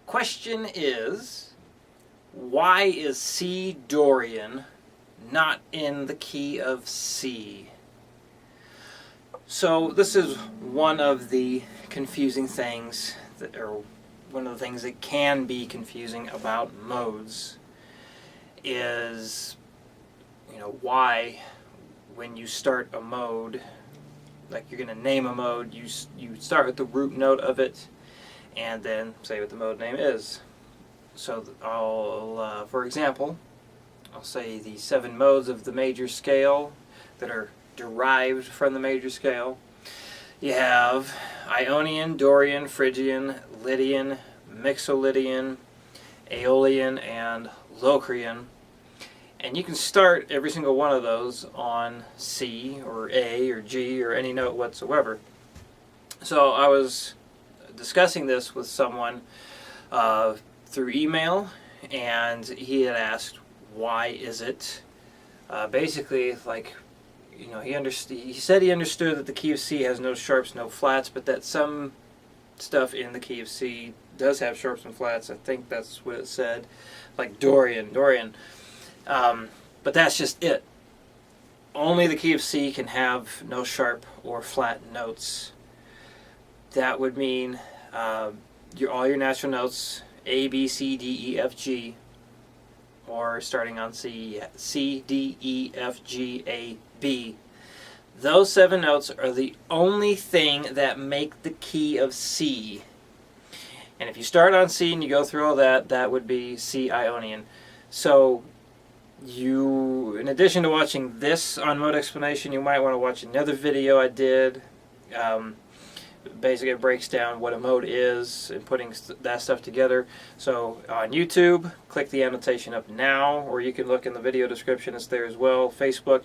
Question is, why is C Dorian not in the key of C? So this is one of the confusing things or one of the things that can be confusing about modes is, why when you start a mode, like you're going to name a mode, you start with the root note of it and then say what the mode name is. So for example, I'll say the 7 modes of the major scale that are derived from the major scale. You have Ionian, Dorian, Phrygian, Lydian, Mixolydian, Aeolian, and Locrian. And you can start every single one of those on C or A or G or any note whatsoever. So I was discussing this with someone through email, and he had asked, why is it basically, like, he said he understood that the key of C has no sharps, no flats, but that some stuff in the key of C does have sharps and flats. I think that's what it said, like Dorian. But that's just it. Only the key of C can have no sharp or flat notes. That would mean all your natural notes, A, B, C, D, E, F, G, or starting on C, C, D, E, F, G, A, B. Those 7 notes are the only thing that make the key of C. And if you start on C and you go through all that, that would be C Ionian. So in addition to watching this on mode explanation, you might want to watch another video I did. Basically it breaks down what a mode is and putting that stuff together. So on YouTube, click the annotation up now, or you can look in the video description, it's there as well. Facebook,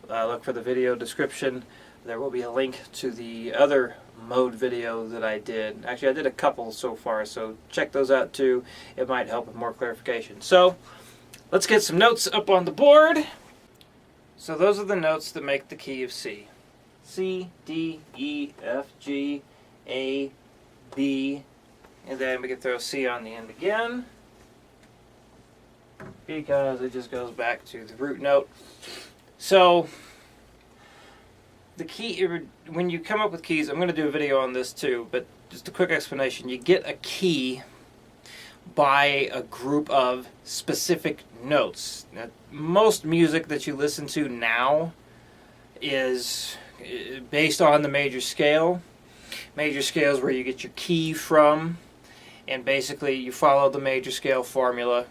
look for the video description. There will be a link to the other mode video that I did. Actually, I did a couple so far, so check those out too. It might help with more clarification. So let's get some notes up on the board. So those are the notes that make the key of C. C, D, E, F, G, A, B, and then we can throw C on the end again because it just goes back to the root note. So the key, when you come up with keys, I'm going to do a video on this too, but just a quick explanation. You get a key by a group of specific notes. Now, most music that you listen to now is based on the major scale. Major scale is where you get your key from, and basically you follow the major scale formula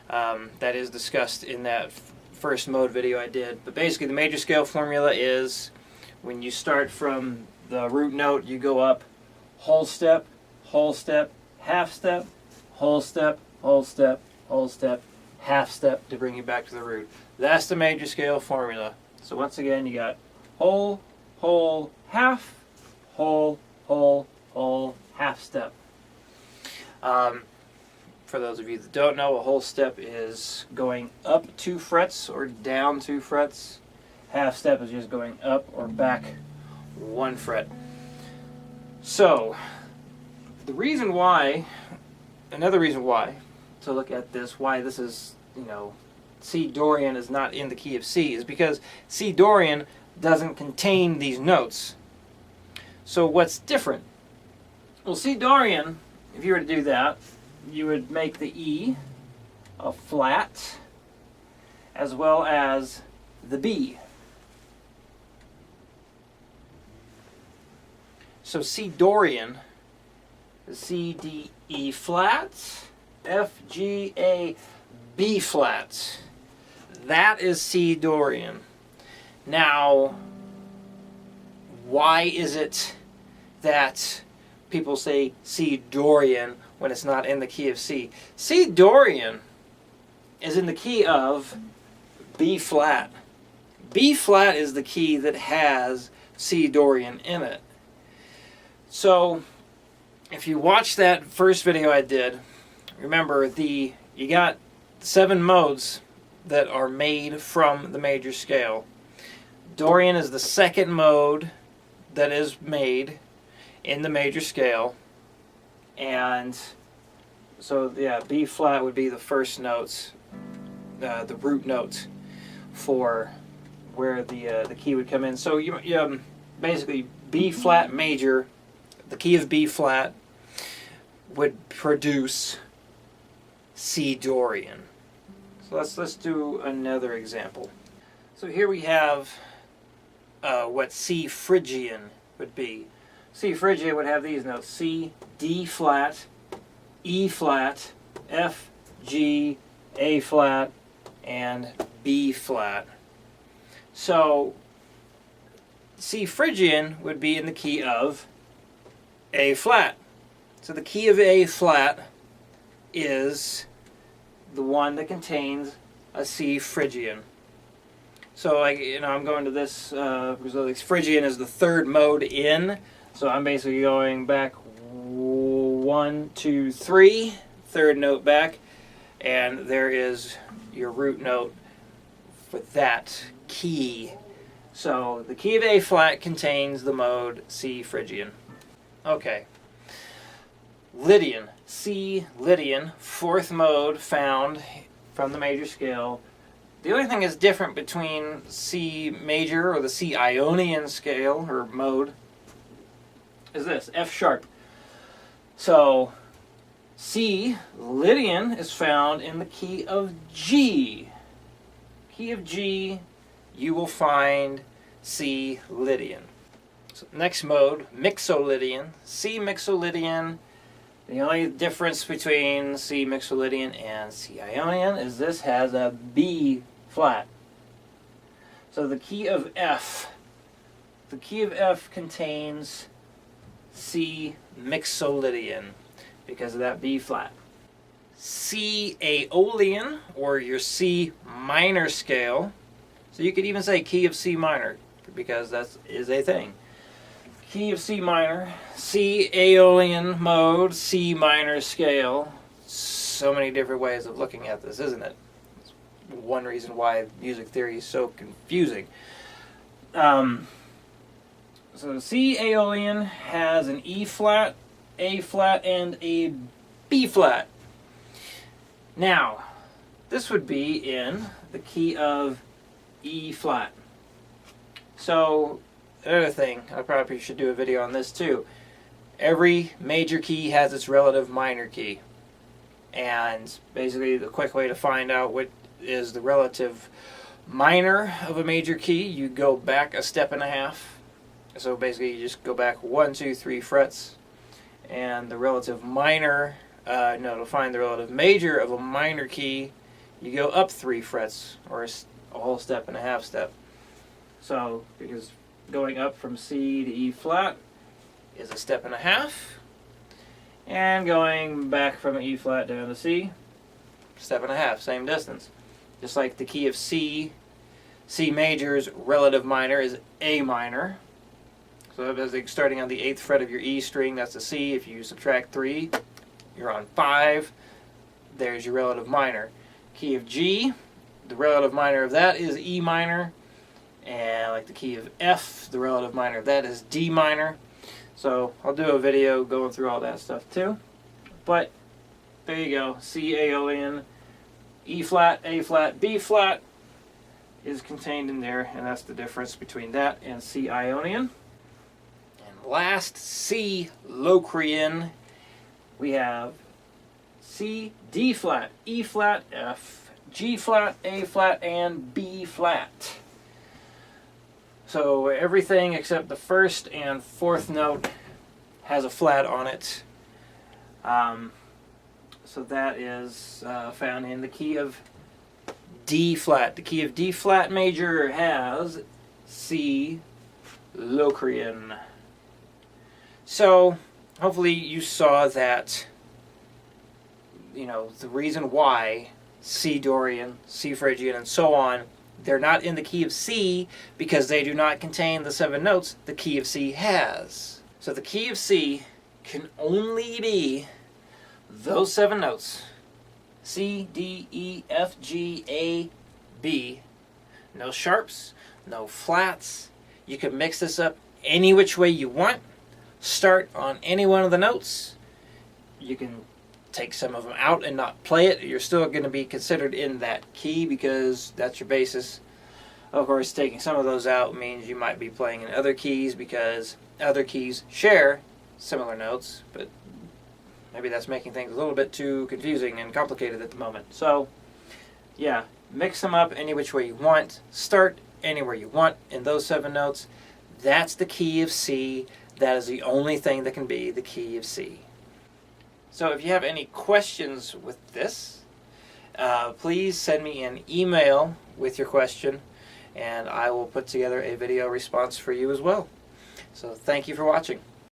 that is discussed in that first mode video I did. But basically the major scale formula is when you start from the root note, you go up whole step, half step, whole step, whole step, whole step, half step to bring you back to the root. That's the major scale formula. So once again, you got whole, half, whole, half step. For those of you that don't know, a whole step is going up 2 frets or down 2 frets. Half step is just going up or back 1 fret. So another reason why to look at this, why this is, C Dorian is not in the key of C, is because C Dorian doesn't contain these notes. So what's different? Well, C Dorian, if you were to do that, you would make the E a flat as well as the B. So C Dorian is C, D, E flat, F, G, A, B flat. That is C Dorian. Now, why is it that people say C Dorian when it's not in the key of C? C Dorian is in the key of B flat. B flat is the key that has C Dorian in it. So if you watch that first video I did, remember you got 7 modes that are made from the major scale. Dorian is the second mode that is made in the major scale, and So yeah, B flat would be the first notes, the root note for where the key would come in. So you basically B flat major, the key of B flat would produce C Dorian. So let's do another example. So here we have what C Phrygian would be. C Phrygian would have these notes: C, D flat, E flat, F, G, A flat, and B flat. So C Phrygian would be in the key of A flat. So the key of A flat is the one that contains a C Phrygian. So I'm going to this because Phrygian is the third mode in. So I'm basically going back 1, 2, 3, third note back, and there is your root note for that key. So the key of A flat contains the mode C Phrygian. Okay. Lydian, C Lydian, fourth mode found from the major scale. The only thing that's different between C major or the C Ionian scale or mode is this, F sharp. So C Lydian is found in the key of G. Key of G, you will find C Lydian. So next mode, Mixolydian. C Mixolydian. The only difference between C Mixolydian and C Ionian is this has a B flat. So the key of F contains C Mixolydian because of that B flat. C Aeolian, or your C minor scale. So you could even say key of C minor because that is a thing. Key of C minor, C Aeolian mode, C minor scale. So many different ways of looking at this, isn't it? It's one reason why music theory is so confusing. So C Aeolian has an E flat, A flat, and a B flat. Now, this would be in the key of E flat. So another thing, I probably should do a video on this too. Every major key has its relative minor key. And basically the quick way to find out what is the relative minor of a major key, you go back a step and a half. So basically you just go back 1, 2, 3 frets. And the relative minor, to find the relative major of a minor key, you go up 3 frets, or a whole step and a half step. So, because going up from C to E flat is a step and a half, and going back from E flat down to C, step and a half, same distance. Just like the key of C, C major's relative minor is A minor. So as starting on the 8th fret of your E string, that's a C. If you subtract 3, you're on 5. There's your relative minor. Key of G, the relative minor of that is E minor. And like the key of F, the relative minor of that is D minor. So I'll do a video going through all that stuff too. But there you go. C Aeolian, E flat, A flat, B flat is contained in there, and that's the difference between that and C Ionian. And last, C Locrian, we have C, D flat, E flat, F, G flat, A flat, and B flat. So everything except the first and fourth note has a flat on it. So that is found in the key of D flat. The key of D flat major has C Locrian. So hopefully you saw that, the reason why C Dorian, C Phrygian, and so on, they're not in the key of C because they do not contain the 7 notes the key of C has. So the key of C can only be those 7 notes. C, D, E, F, G, A, B. No sharps, no flats. You can mix this up any which way you want. Start on any one of the notes. You can take some of them out and not play it, you're still going to be considered in that key because that's your basis. Of course, taking some of those out means you might be playing in other keys because other keys share similar notes, but maybe that's making things a little bit too confusing and complicated at the moment. So, yeah, mix them up any which way you want. Start anywhere you want in those 7 notes. That's the key of C. That is the only thing that can be the key of C. So if you have any questions with this, please send me an email with your question, and I will put together a video response for you as well. So thank you for watching.